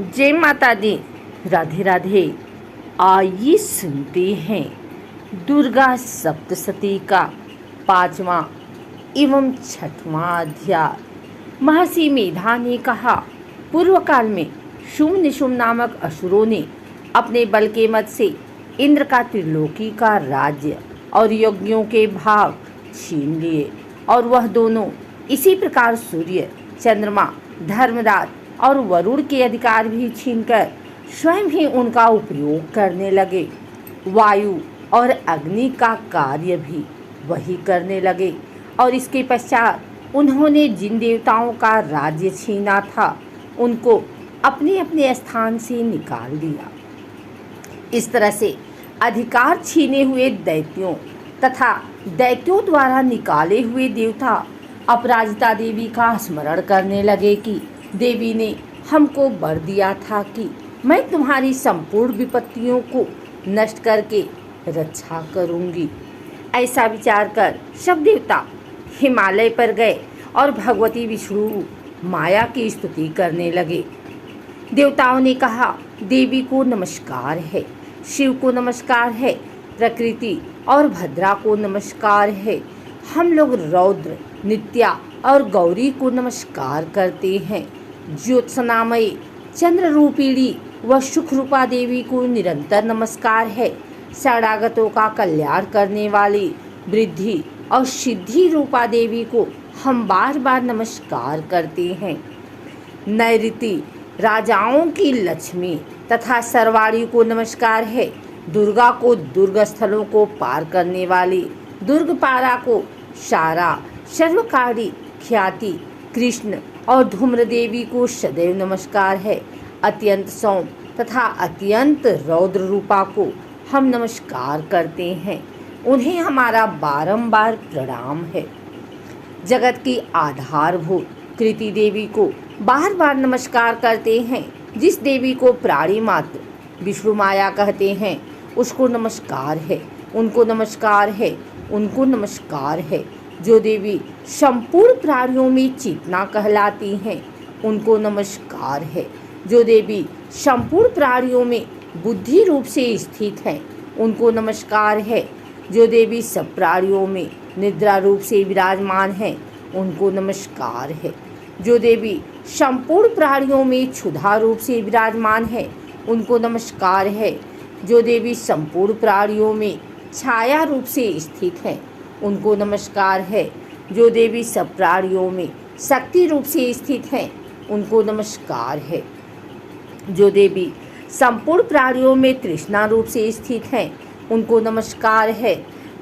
जय माता दी, राधे राधे। आइए सुनते हैं दुर्गा सप्तशती का 5वां एवं 6वां अध्याय। महर्षि मेधा ने कहा, पूर्व काल में शुम्भ निशुम्भ नामक असुरों ने अपने बल के मद से इंद्र का त्रिलोकी का राज्य और यज्ञों के भाग छीन लिए, और वह दोनों इसी प्रकार सूर्य, चंद्रमा, धर्मराज और वरुण के अधिकार भी छीनकर स्वयं ही उनका उपयोग करने लगे। वायु और अग्नि का कार्य भी वही करने लगे, और इसके पश्चात उन्होंने जिन देवताओं का राज्य छीना था उनको अपने अपने स्थान से निकाल दिया। इस तरह से अधिकार छीने हुए दैत्यों तथा दैत्यों द्वारा निकाले हुए देवता अपराजिता देवी का स्मरण करने लगे कि देवी ने हमको वर दिया था कि मैं तुम्हारी संपूर्ण विपत्तियों को नष्ट करके रक्षा करूंगी। ऐसा विचार कर सब देवता हिमालय पर गए और भगवती विष्णु माया की स्तुति करने लगे। देवताओं ने कहा, देवी को नमस्कार है, शिव को नमस्कार है, प्रकृति और भद्रा को नमस्कार है। हम लोग रौद्र, नित्या और गौरी को नमस्कार करते हैं। ज्योत्सनामयी, चंद्र रूपिणी व सुख रूपा देवी को निरंतर नमस्कार है। शरणागतों का कल्याण करने वाली वृद्धि और सिद्धि रूपा देवी को हम बार बार नमस्कार करते हैं। नैऋति, राजाओं की लक्ष्मी तथा सरवाड़ी को नमस्कार है। दुर्गा को दुर्ग स्थलों को पार करने वाली, दुर्गपारा को सारा, सर्वकारी ख्याति, कृष्ण और धूम्र देवी को सदैव नमस्कार है। अत्यंत सौम्य तथा अत्यंत रौद्र रूपा को हम नमस्कार करते हैं, उन्हें हमारा बारंबार प्रणाम है। जगत की आधारभूत कृति देवी को बार बार नमस्कार करते हैं। जिस देवी को प्राणी मात्र विष्णु माया कहते हैं उसको नमस्कार है, उनको नमस्कार है, उनको नमस्कार है। जो देवी संपूर्ण प्राणियों में चेतना कहलाती हैं उनको नमस्कार है। जो देवी संपूर्ण प्राणियों में बुद्धि रूप से स्थित हैं उनको नमस्कार है। जो देवी सब प्राणियों में निद्रा रूप से विराजमान हैं उनको नमस्कार है। जो देवी संपूर्ण प्राणियों में क्षुधा रूप से विराजमान है उनको नमस्कार है। जो देवी संपूर्ण प्राणियों में छाया रूप से स्थित हैं उनको नमस्कार है। जो देवी सब प्राणियों में शक्ति रूप से स्थित हैं उनको नमस्कार है। जो देवी संपूर्ण प्राणियों में तृष्णा रूप से स्थित हैं उनको नमस्कार है।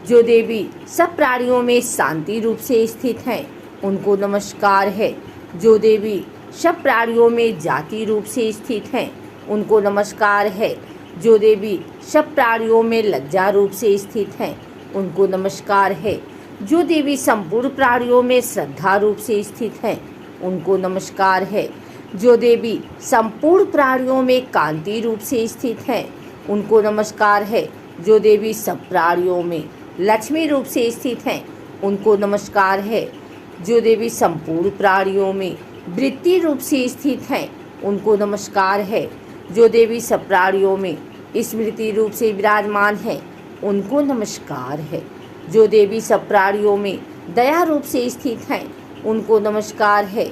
जो देवी सब प्राणियों में शांति रूप से स्थित हैं उनको नमस्कार है। जो देवी सब प्राणियों में जाति रूप से स्थित हैं उनको नमस्कार है। जो देवी सब प्राणियों में लज्जा रूप से स्थित हैं उनको नमस्कार है। जो देवी संपूर्ण प्राणियों में श्रद्धा रूप से स्थित हैं उनको नमस्कार है। जो देवी संपूर्ण प्राणियों में कांति रूप से स्थित हैं उनको नमस्कार है। जो देवी सब प्राणियों में लक्ष्मी रूप से स्थित हैं उनको नमस्कार है। जो देवी संपूर्ण प्राणियों में वृत्ति रूप से स्थित हैं उनको नमस्कार है। जो देवी सब प्राणियों में स्मृति रूप से विराजमान है उनको नमस्कार है। जो देवी सब प्राणियों में दया रूप से स्थित हैं उनको नमस्कार है।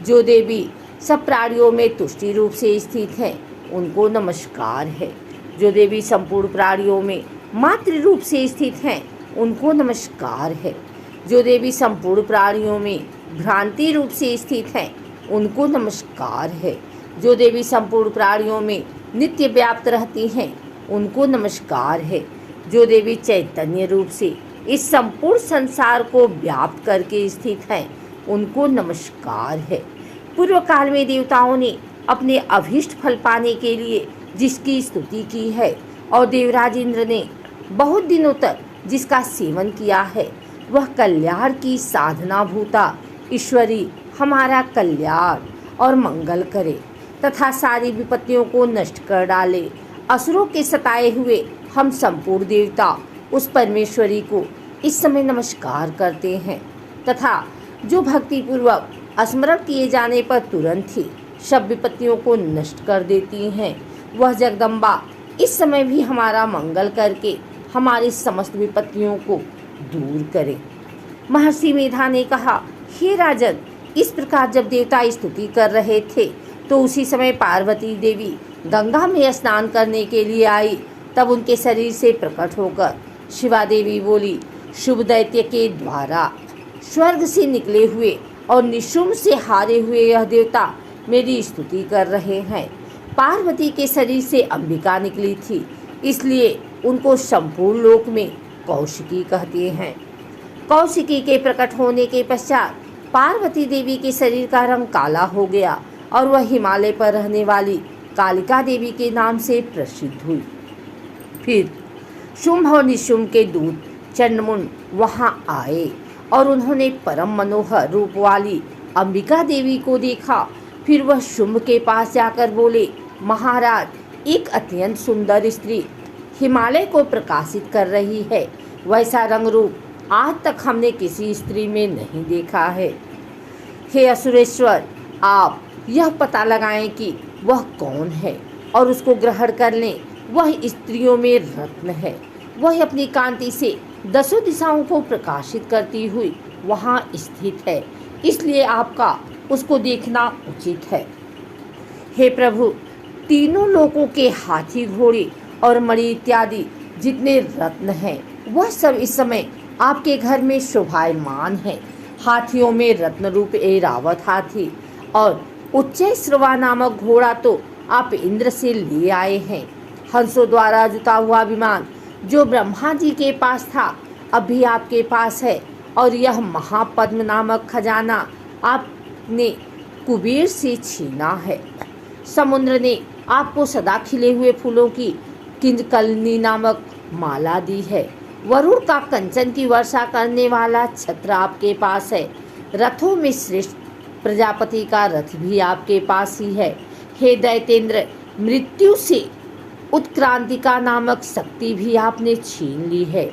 जो देवी सब प्राणियों में तुष्टि रूप से स्थित हैं उनको नमस्कार है। जो देवी संपूर्ण प्राणियों में मातृ रूप से स्थित हैं उनको नमस्कार है। जो देवी संपूर्ण प्राणियों में भ्रांति रूप से स्थित हैं उनको नमस्कार है। जो देवी संपूर्ण प्राणियों में नित्य व्याप्त रहती हैं उनको नमस्कार है। जो देवी चैतन्य रूप से इस संपूर्ण संसार को व्याप्त करके स्थित हैं उनको नमस्कार है। पूर्व काल में देवताओं ने अपने अभीष्ट फल पाने के लिए जिसकी स्तुति की है और देवराज इंद्र ने बहुत दिनों तक जिसका सेवन किया है, वह कल्याण की साधना भूता ईश्वरी हमारा कल्याण और मंगल करे तथा सारी विपत्तियों को नष्ट कर डाले। असुरों के सताए हुए हम संपूर्ण देवता उस परमेश्वरी को इस समय नमस्कार करते हैं तथा जो भक्तिपूर्वक स्मरण किए जाने पर तुरंत ही सब विपत्तियों को नष्ट कर देती हैं। वह जगदम्बा इस समय भी हमारा मंगल करके हमारी समस्त विपत्तियों को दूर करे। महर्षि मेधा ने कहा, हे राजन, इस प्रकार जब देवता स्तुति कर रहे थे तो उसी समय पार्वती देवी गंगा में स्नान करने के लिए आई। तब उनके शरीर से प्रकट होकर शिवा देवी बोली, शुभ दैत्य के द्वारा स्वर्ग से निकले हुए और निशुम्भ से हारे हुए यह देवता मेरी स्तुति कर रहे हैं। पार्वती के शरीर से अंबिका निकली थी, इसलिए उनको संपूर्ण लोक में कौशिकी कहते हैं। कौशिकी के प्रकट होने के पश्चात पार्वती देवी के शरीर का रंग काला हो गया और वह हिमालय पर रहने वाली कालिका देवी के नाम से प्रसिद्ध हुई। फिर शुंभ और निशुंभ के दूत चंडमुंड वहां आए और उन्होंने परम मनोहर रूप वाली अंबिका देवी को देखा। फिर वह शुंभ के पास जाकर बोले, महाराज, एक अत्यंत सुंदर स्त्री हिमालय को प्रकाशित कर रही है। वैसा रंग रूप आज तक हमने किसी स्त्री में नहीं देखा है। हे असुरेश्वर, आप यह पता लगाएं कि वह कौन है और उसको ग्रहण कर लें। वह स्त्रियों में रत्न है। वह अपनी कांति से दसों दिशाओं को प्रकाशित करती हुई वहाँ स्थित है, इसलिए आपका उसको देखना उचित है। हे प्रभु, तीनों लोकों के हाथी, घोड़े और मणि इत्यादि जितने रत्न हैं वह सब इस समय आपके घर में शोभायमान है। हाथियों में रत्न रूप ऐरावत हाथी और उच्चैःश्रवा नामक घोड़ा तो आप इंद्र से ले आए हैं। हंसों द्वारा जुता हुआ विमान जो ब्रह्मा जी के पास था अब भी आपके पास है, और यह महापद्म नामक खजाना आपने कुबेर से छीना है। समुद्र ने आपको सदा खिले हुए फूलों की किंजकलनी नामक माला दी है। वरुण का कंचन की वर्षा करने वाला छत्र आपके पास है। रथों में श्रेष्ठ प्रजापति का रथ भी आपके पास ही है। हे दैतेंद्र, मृत्यु से उत्क्रांतिका नामक शक्ति भी आपने छीन ली है,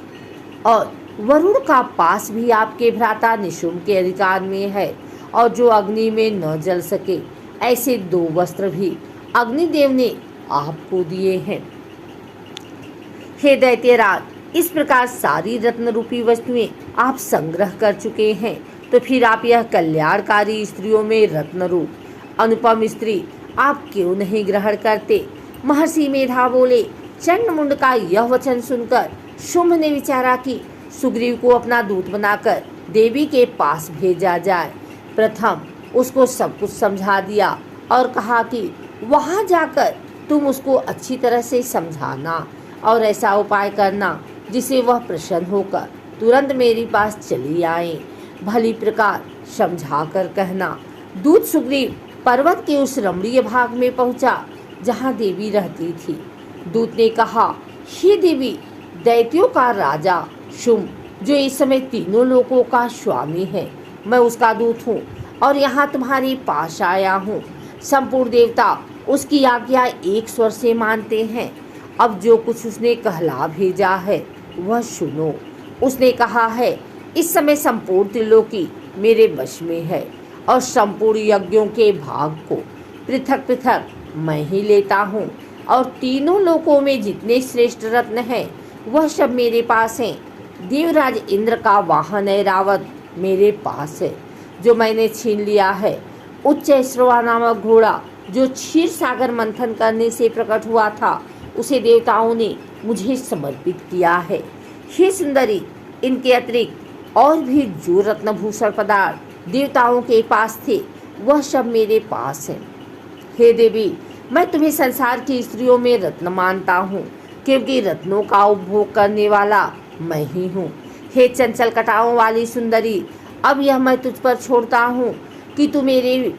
और वरुण का पास भी आपके भ्राता निशुंभ के अधिकार में है। और जो अग्नि में न जल सके ऐसे 2 वस्त्र भी अग्निदेव ने आपको दिए हैं। हे दैत्यराज, इस प्रकार सारी रत्न रूपी वस्तुएं आप संग्रह कर चुके हैं, तो फिर आप यह कल्याणकारी स्त्रियों में रत्न रूप अनुपम स्त्री आप क्यों नहीं ग्रहण करते? महर्षि मेधा बोले, चंडमुंड का यह वचन सुनकर शुंभ ने विचारा कि सुग्रीव को अपना दूत बनाकर देवी के पास भेजा जाए। प्रथम उसको सब कुछ समझा दिया और कहा कि वहां जाकर तुम उसको अच्छी तरह से समझाना और ऐसा उपाय करना जिसे वह प्रसन्न होकर तुरंत मेरे पास चली आए। भली प्रकार समझा कर कहना। दूत सुग्रीव पर्वत के उस रमणीय भाग में पहुंचा जहां देवी रहती थी। दूत ने कहा, हे देवी, दैत्यों का राजा शुंभ जो इस समय तीनों लोकों का स्वामी है, मैं उसका दूत हूँ और यहाँ तुम्हारे पास आया हूँ। संपूर्ण देवता उसकी आज्ञा एक स्वर से मानते हैं। अब जो कुछ उसने कहला भेजा है वह सुनो। उसने कहा है, इस समय संपूर्ण त्रिलोकी मेरे वश में है और संपूर्ण यज्ञों के भाग को पृथक पृथक मैं ही लेता हूँ, और तीनों लोकों में जितने श्रेष्ठ रत्न हैं वह सब मेरे पास हैं। देवराज इंद्र का वाहन ऐरावत मेरे पास है जो मैंने छीन लिया है। उच्चैःश्रवा नामक घोड़ा जो क्षीर सागर मंथन करने से प्रकट हुआ था उसे देवताओं ने मुझे समर्पित किया है। हे सुंदरी, इनके अतिरिक्त और भी जो रत्नभूषण पदार्थ देवताओं के पास थे वह सब मेरे पास हैं। हे देवी, मैं तुम्हें संसार की स्त्रियों में रत्न मानता हूँ, क्योंकि रत्नों का उपभोग करने वाला मैं ही हूँ। हे चंचल कटाओं वाली सुंदरी, अब यह मैं तुझ पर छोड़ता हूँ कि तू मेरे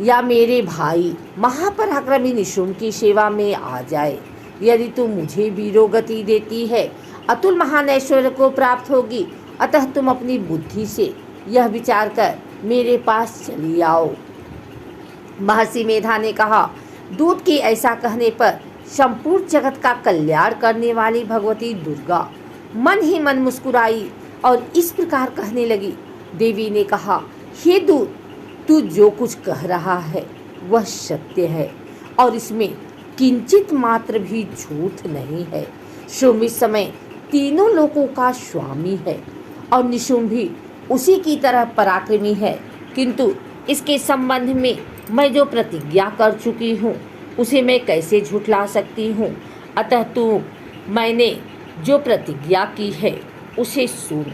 या मेरे भाई महापराक्रमी निशुंभ की सेवा में आ जाए। यदि तू मुझे वीरोगति देती है, अतुल महान ऐश्वर्य को प्राप्त होगी। अतः तुम अपनी बुद्धि से यह विचार कर मेरे पास चली आओ। महर्षि मेधा ने कहा, दूत के ऐसा कहने पर संपूर्ण जगत का कल्याण करने वाली भगवती दुर्गा मन ही मन मुस्कुराई और इस प्रकार कहने लगी। देवी ने कहा, हे दूत, तू जो कुछ कह रहा है वह सत्य है और इसमें किंचित मात्र भी झूठ नहीं है। शुंभ इस समय तीनों लोकों का स्वामी है और निशुंभ भी उसी की तरह पराक्रमी है, किंतु इसके संबंध में मैं जो प्रतिज्ञा कर चुकी हूँ उसे मैं कैसे झुठला सकती हूँ। अतः तू मैंने जो प्रतिज्ञा की है उसे सुन।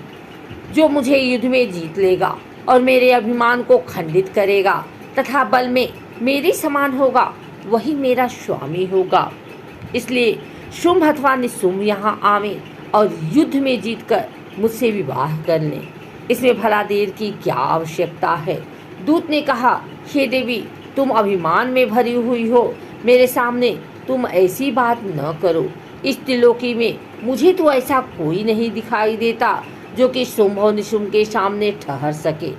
जो मुझे युद्ध में जीत लेगा और मेरे अभिमान को खंडित करेगा तथा बल में मेरे समान होगा वही मेरा स्वामी होगा। इसलिए शुंभ अथवा निशुंभ यहाँ आवे और युद्ध में जीतकर मुझसे विवाह कर लें। इसमें भला देर की क्या आवश्यकता है। दूत ने कहा, हे देवी, तुम अभिमान में भरी हुई हो, मेरे सामने तुम ऐसी बात न करो। इस त्रिलोकी में मुझे तो ऐसा कोई नहीं दिखाई देता जो कि शुंभ और निशुंभ के सामने ठहर सके।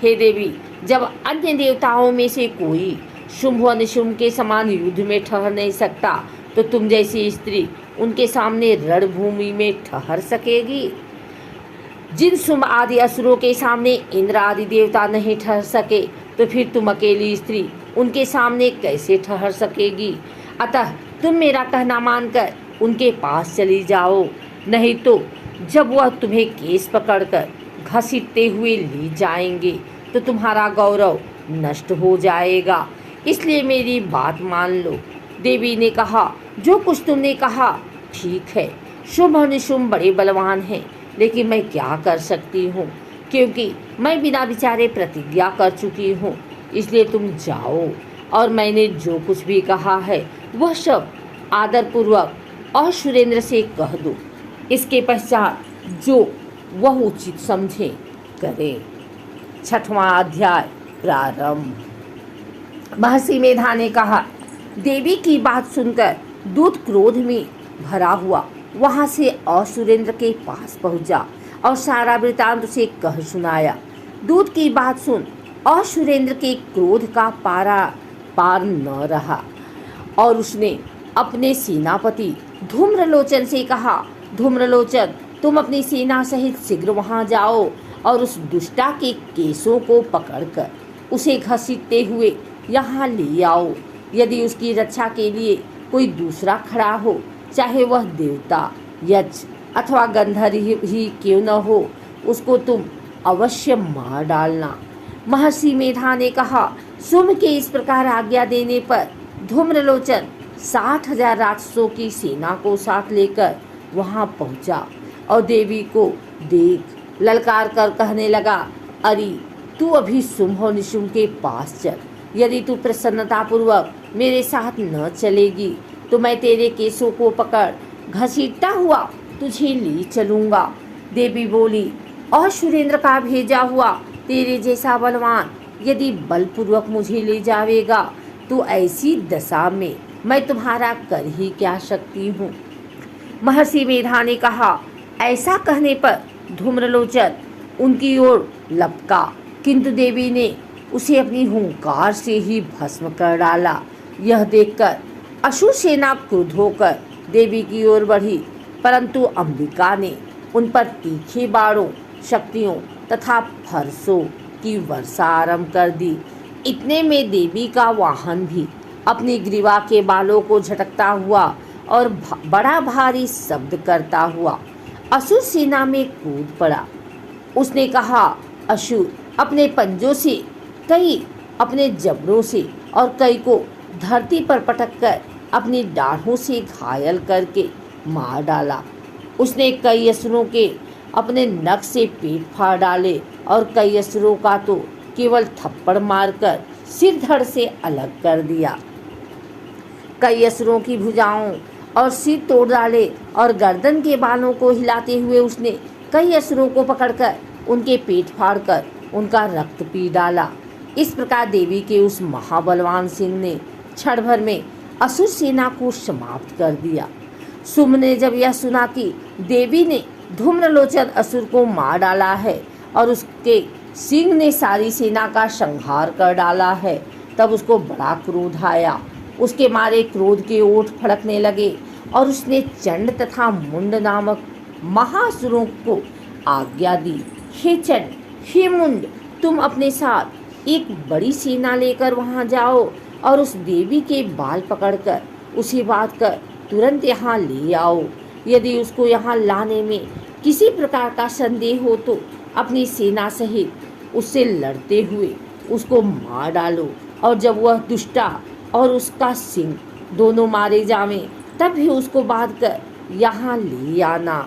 हे देवी, जब अन्य देवताओं में से कोई शुंभ और निशुंभ के समान युद्ध में ठहर नहीं सकता, तो तुम जैसी स्त्री उनके सामने रणभूमि में ठहर सकेगी। जिन शुंभ आदि असुरों के सामने इंद्र आदि देवता नहीं ठहर सके, तो फिर तुम अकेली स्त्री उनके सामने कैसे ठहर सकेगी। अतः तुम मेरा कहना मानकर उनके पास चली जाओ, नहीं तो जब वह तुम्हें केस पकड़कर घसीटते हुए ले जाएंगे तो तुम्हारा गौरव नष्ट हो जाएगा। इसलिए मेरी बात मान लो। देवी ने कहा, जो कुछ तुमने कहा ठीक है। शुंभ और निशुंभ बड़े बलवान हैं, लेकिन मैं क्या कर सकती हूँ, क्योंकि मैं बिना विचारे प्रतिज्ञा कर चुकी हूँ। इसलिए तुम जाओ और मैंने जो कुछ भी कहा है वह सब आदरपूर्वक और सुरेंद्र से कह दो। इसके पश्चात जो वह उचित समझे करें। 6वां अध्याय प्रारंभ। महर्षि मेधा ने कहा, देवी की बात सुनकर दूत क्रोध में भरा हुआ वहां से असुरेंद्र के पास पहुंचा और सारा वृतांत उसे कह सुनाया। दूत की बात सुन असुरेंद्र के क्रोध का पार न रहा और उसने अपने सेनापति धूम्रलोचन से कहा, धूम्रलोचन, तुम अपनी सेना सहित शीघ्र वहां जाओ और उस दुष्टा के केसों को पकड़कर उसे घसीटते हुए यहाँ ले आओ। यदि उसकी रक्षा के लिए कोई दूसरा खड़ा हो, चाहे वह देवता, यक्ष अथवा गंधर्व ही क्यों न हो, उसको तुम अवश्य मार डालना। महर्षि मेधा ने कहा, शुंभ के इस प्रकार आज्ञा देने पर धूम्रलोचन 60,000 राक्षसों की सेना को साथ लेकर वहां पहुंचा और देवी को देख ललकार कर कहने लगा, अरे तू अभी शुंभ और निशुंभ के पास चल। यदि तू प्रसन्नतापूर्वक मेरे साथ न चलेगी तो मैं तेरे केसों को पकड़ घसीटता हुआ तुझे ले चलूंगा। देवी बोली, और सुरेंद्र का भेजा हुआ तेरे जैसा बलवान यदि बलपूर्वक मुझे ले जावेगा तो ऐसी दशा में मैं तुम्हारा कर ही क्या सकती हूँ। महर्षि मेधा ने कहा, ऐसा कहने पर धूम्रलोचन उनकी ओर लपका, किंतु देवी ने उसे अपनी हुंकार से ही भस्म कर डाला। यह देखकर असुर सेना क्रुद्ध होकर देवी की ओर बढ़ी, परंतु अंबिका ने उन पर तीखे बाणों, शक्तियों तथा फरसों की वर्षा आरंभ कर दी। इतने में देवी का वाहन भी अपनी ग्रीवा के बालों को झटकता हुआ और बड़ा भारी शब्द करता हुआ असुर सेना में कूद पड़ा। उसने कहा, असुर अपने पंजों से कई, अपने जबड़ों से और कई को धरती पर पटककर अपनी डाढ़ों से घायल करके मार डाला। उसने कई असुरों के अपने नख से पेट फाड़ डाले और कई असुरों का तो केवल थप्पड़ मारकर सिर धड़ से अलग कर दिया। कई असुरों की भुजाओं और सिर तोड़ डाले और गर्दन के बालों को हिलाते हुए उसने कई असुरों को पकड़कर उनके पेट फाड़कर उनका रक्त पी डाला। इस प्रकार देवी के उस महाबलवान सिंह ने क्षण भर में असुर सेना को समाप्त कर दिया। शुंभ ने जब यह सुना कि देवी ने धूम्रलोचन असुर को मार डाला है और उसके सिंह ने सारी सेना का संहार कर डाला है, तब उसको बड़ा क्रोध आया। उसके मारे क्रोध के ओठ फड़कने लगे और उसने चंड तथा मुंड नामक महासुरों को आज्ञा दी, हे चंड, हे मुंड, तुम अपने साथ एक बड़ी सेना लेकर वहां जाओ और उस देवी के बाल पकड़कर उसे बांध कर तुरंत यहाँ ले आओ। यदि उसको यहाँ लाने में किसी प्रकार का संदेह हो तो अपनी सेना सहित उससे लड़ते हुए उसको मार डालो, और जब वह दुष्टा और उसका सिंह दोनों मारे जावें तब भी उसको बांध कर यहाँ ले आना।